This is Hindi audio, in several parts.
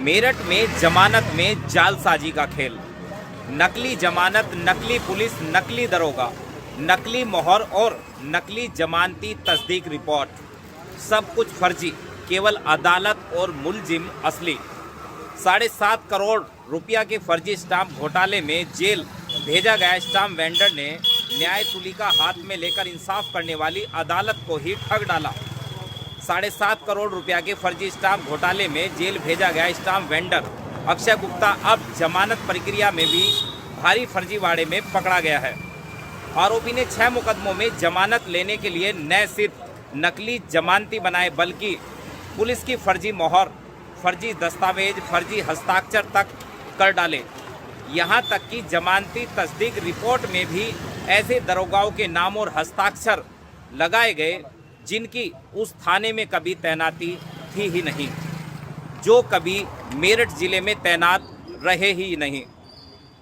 मेरठ में जमानत में जालसाजी का खेल। नकली जमानत, नकली पुलिस, नकली दरोगा, नकली मोहर और नकली जमानती तस्दीक रिपोर्ट, सब कुछ फर्जी। केवल अदालत और मुलजिम असली। 7.5 करोड़ रुपया के फर्जी स्टाम्प घोटाले में जेल भेजा गया स्टाम्प वेंडर ने न्याय तुलिका हाथ में लेकर इंसाफ करने वाली अदालत को ही ठग डाला। 7.5 करोड़ रुपया के फर्जी स्टाम्प घोटाले में जेल भेजा गया स्टाम्प वेंडर अक्षय गुप्ता अब जमानत प्रक्रिया में भी भारी फर्जीवाड़े में पकड़ा गया है। आरोपी ने 6 मुकदमों में जमानत लेने के लिए न सिर्फ नकली जमानती बनाए बल्कि पुलिस की फर्जी मोहर, फर्जी दस्तावेज, फर्जी हस्ताक्षर तक कर डाले। यहाँ तक कि जमानती तस्दीक रिपोर्ट में भी ऐसे दरोगाओं के नाम और हस्ताक्षर लगाए गए जिनकी उस थाने में कभी तैनाती थी ही नहीं, जो कभी मेरठ जिले में तैनात रहे ही नहीं।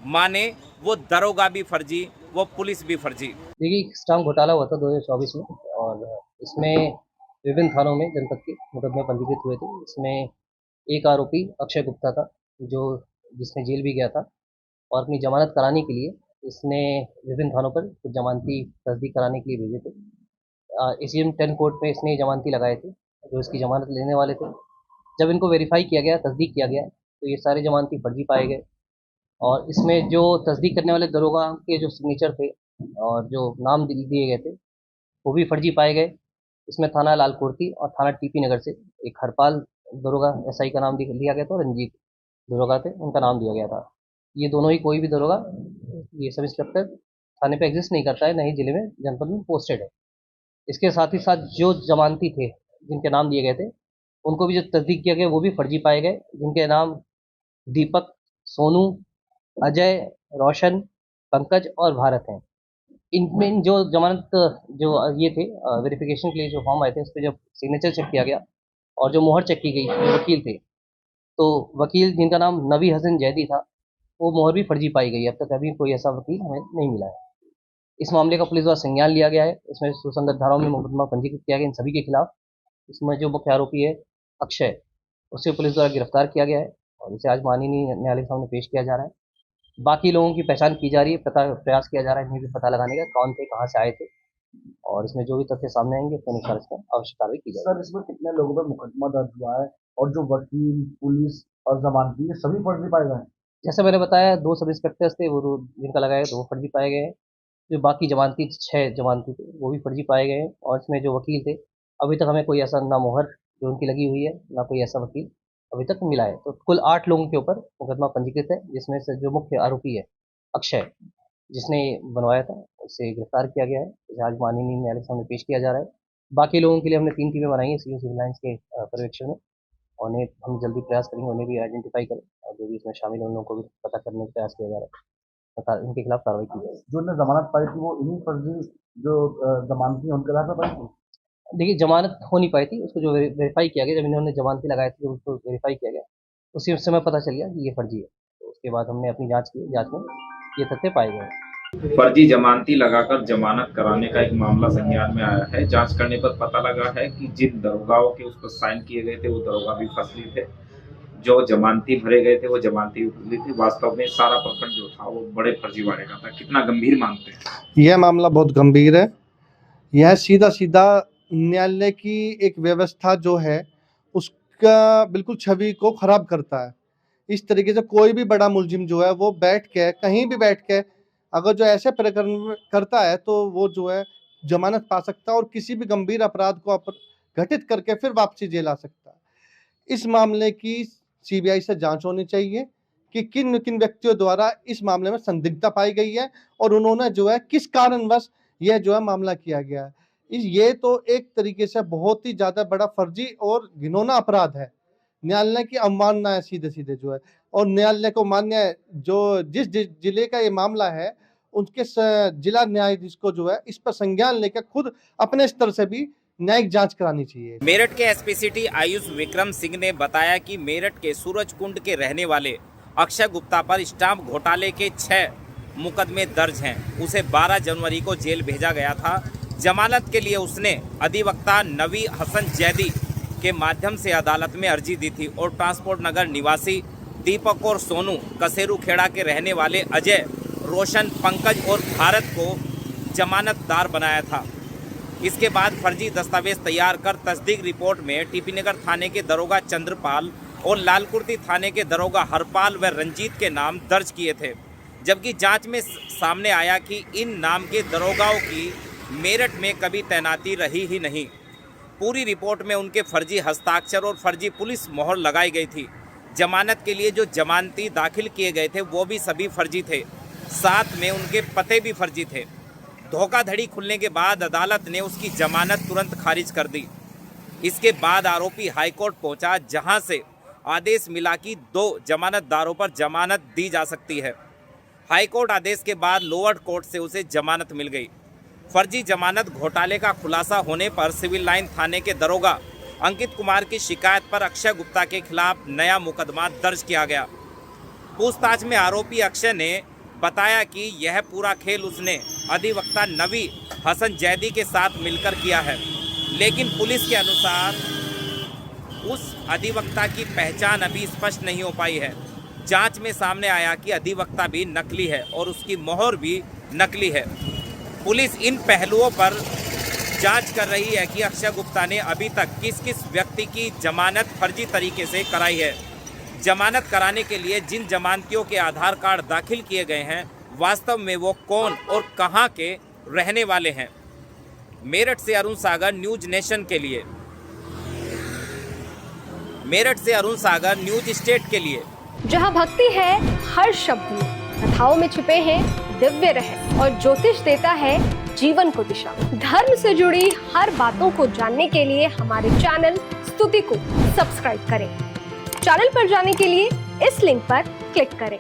माने वो दरोगा भी फर्जी, वो पुलिस भी फर्जी। देखिए, स्टाम्प घोटाला हुआ था 2024 में और इसमें विभिन्न थानों में जनपद के मुकदमे पंजीकृत हुए थे। इसमें एक आरोपी अक्षय गुप्ता था जिसने जेल भी गया था और अपनी जमानत कराने के लिए इसने विभिन्न थानों पर कुछ जमानती तस्दीक कराने के लिए भेजे थे। एसीएम 10 कोर्ट में इसने जमानती लगाए थे जो इसकी जमानत लेने वाले थे। जब इनको वेरीफाई किया गया, तस्दीक किया गया, तो ये सारे जमानती फर्जी पाए गए और इसमें जो तस्दीक करने वाले दरोगा के जो सिग्नेचर थे और जो नाम दिए गए थे वो भी फर्जी पाए गए। इसमें थाना लालकुर्ती और थाना टीपी नगर से एक हरपाल दरोगा एसआई का नाम लिया गया था और रंजीत दरोगा थे, उनका नाम दिया गया था। ये दोनों ही कोई भी दरोगा, ये सब इंस्पेक्टर थाने पे एग्जिस्ट नहीं करता है, न ही जिले में जनपद में पोस्टेड है। इसके साथ ही साथ जो जमानती थे जिनके नाम दिए गए थे उनको भी जो तस्दीक किया गया वो भी फर्जी पाए गए, जिनके नाम दीपक, सोनू, अजय, रोशन, पंकज और भारत हैं। इनमें जो जमानत जो ये थे वेरिफिकेशन के लिए जो फॉर्म आए थे उस पर जब सिग्नेचर चेक किया गया और जो मोहर चेक की गई, जो वकील थे, तो वकील जिनका नाम नबी हसन जैदी था वो मोहर भी फर्जी पाई गई। अब तक अभी कोई ऐसा वकील हमें नहीं मिला है। इस मामले का पुलिस द्वारा संज्ञान लिया गया है। इसमें सुसंगत धाराओं में मुकदमा पंजीकृत किया गया इन सभी के खिलाफ। इसमें जो मुख्य आरोपी है अक्षय, उसे पुलिस द्वारा गिरफ्तार किया गया है और इसे आज माननीय न्यायालय के सामने पेश किया जा रहा है। बाकी लोगों की पहचान की जा रही है, प्रयास किया जा रहा है इन्हें भी पता लगाने का, कौन थे, कहाँ से आए थे, और इसमें जो भी तथ्य सामने आएंगे उसके अनुसार इसमें आवश्यक कार्रवाई की जाएगी। सर, इसमें कितने लोगों पर मुकदमा दर्ज हुआ है और जो वकील, पुलिस और जमानती ये सभी फर्जी पाए गए हैं? जैसे मैंने बताया, 2 सब इंस्पेक्टर्स थे, वो जिनका लगाया तो वो फर्जी पाए गए हैं। जो बाकी जमानती 6 जमानती थे वो भी फर्जी पाए गए हैं और इसमें जो वकील थे अभी तक हमें कोई ऐसा ना मोहर जो उनकी लगी हुई है ना कोई ऐसा वकील अभी तक मिला है। तो कुल 8 लोगों के ऊपर मुकदमा पंजीकृत है, जिसमें से जो मुख्य आरोपी है अक्षय, जिसने बनवाया था, उसे गिरफ्तार किया गया है। इसे आज माननीय न्यायालय के सामने पेश किया जा रहा है। बाकी लोगों के लिए हमने 3 टीमें बनाई हैं सिविल लाइन्स के पर्यवेक्षण में, और उन्हें हम जल्दी प्रयास करेंगे उन्हें भी आइडेंटिफाई करें और जो भी इसमें शामिल है उन लोगों को भी पता करने का प्रयास किया जा रहा है, उनके खिलाफ कार्रवाई की जाएगी। जो ने जमानत पाई थी वो इन्हीं फर्जी जो जमानती है उनके आधार पर पाई थी? देखिए, जमानत हो नहीं पाई थी, उसको जो वेरीफाई किया गया, जब इन्होंने जमानती लगाए थे, जब उसको वेरीफाई किया गया उसी समय पता चल गया कि ये फर्जी है। तो उसके बाद हमने अपनी जांच की, जांच में ये तथ्य पाए गए। फर्जी जमानती लगाकर जमानत कराने का एक मामला संज्ञान में आया है। जांच करने पर पता लगा है कि जिन दरोगाओं के उस पर साइन किए गए थे वो दरोगा भी फर्जी थे, जो जमानती भरे गए थे वो जमानती भी फर्जी थे। वास्तव में सारा प्रकरण जो था वो बड़े फर्जीवाड़े का था। कितना गंभीर मानते हैं? यह मामला बहुत गंभीर है। यह सीधा सीधा न्यायालय की एक व्यवस्था जो है उसका बिल्कुल छवि को खराब करता है। इस तरीके से कोई भी बड़ा मुलजिम जो है वो बैठ के कहीं भी बैठ के अगर जो ऐसे प्रकरण करता है तो वो जो है जमानत पा सकता है और किसी भी गंभीर अपराध को घटित करके फिर वापसी जेल आ सकता है। इस मामले की सीबीआई से जांच होनी चाहिए कि किन किन व्यक्तियों द्वारा इस मामले में संदिग्धता पाई गई है और उन्होंने जो है किस कारणवश यह जो है मामला किया गया है। ये तो एक तरीके से बहुत ही ज्यादा बड़ा फर्जी और घिनौना अपराध है। न्यायालय की अवमानना है सीधे सीधे जो है, और न्यायालय को मान्य है जो जिस जिले का ये मामला है उनके जिला न्यायाधीश को जो है इस पर संज्ञान लेकर खुद अपने स्तर से भी न्यायिक जांच करानी चाहिए। मेरठ के एसपी सिटी आयुष विक्रम सिंह ने बताया कि मेरठ के सूरज कुंड के रहने वाले अक्षय गुप्ता पर स्टाम्प घोटाले के 6 मुकदमे दर्ज हैं। उसे 12 जनवरी को जेल भेजा गया था। जमानत के लिए उसने अधिवक्ता नबी हसन जैदी के माध्यम से अदालत में अर्जी दी थी और ट्रांसपोर्ट नगर निवासी दीपक और सोनू, कसेरू खेड़ा के रहने वाले अजय, रोशन, पंकज और भारत को जमानतदार बनाया था। इसके बाद फर्जी दस्तावेज तैयार कर तस्दीक रिपोर्ट में टीपी नगर थाने के दरोगा चंद्रपाल और लालकुर्ती थाने के दरोगा हरपाल व रंजीत के नाम दर्ज किए थे, जबकि जांच में सामने आया कि इन नाम के दरोगाओं की मेरठ में कभी तैनाती रही ही नहीं। पूरी रिपोर्ट में उनके फर्जी हस्ताक्षर और फर्जी पुलिस मोहर लगाई गई थी। जमानत के लिए जो जमानती दाखिल किए गए थे वो भी सभी फर्जी थे, साथ में उनके पते भी फर्जी थे। धोखाधड़ी खुलने के बाद अदालत ने उसकी जमानत तुरंत खारिज कर दी। इसके बाद आरोपी हाईकोर्ट पहुंचा, जहां से आदेश मिला कि 2 जमानतदारों पर जमानत दी जा सकती है। हाईकोर्ट आदेश के बाद लोअर कोर्ट से उसे जमानत मिल गई। फर्जी जमानत घोटाले का खुलासा होने पर सिविल लाइन थाने के दरोगा अंकित कुमार की शिकायत पर अक्षय गुप्ता के खिलाफ नया मुकदमा दर्ज किया गया। पूछताछ में आरोपी अक्षय ने बताया कि यह पूरा खेल उसने अधिवक्ता नवी हसन जैदी के साथ मिलकर किया है, लेकिन पुलिस के अनुसार उस अधिवक्ता की पहचान अभी स्पष्ट नहीं हो पाई है। जांच में सामने आया कि अधिवक्ता भी नकली है और उसकी मोहर भी नकली है। पुलिस इन पहलुओं पर जांच कर रही है कि अक्षय गुप्ता ने अभी तक किस किस व्यक्ति की जमानत फर्जी तरीके से कराई है। जमानत कराने के लिए जिन जमानतियों के आधार कार्ड दाखिल किए गए हैं, वास्तव में वो कौन और कहां के रहने वाले हैं। मेरठ से अरुण सागर, न्यूज नेशन के लिए। मेरठ से अरुण सागर, न्यूज स्टेट के लिए। जहां भक्ति है हर शब्द में, कथाओं में छिपे हैं दिव्य रहस्य और ज्योतिष देता है जीवन को दिशा। धर्म से जुड़ी हर बातों को जानने के लिए हमारे चैनल स्तुति को सब्सक्राइब करें। चैनल पर जाने के लिए इस लिंक पर क्लिक करें।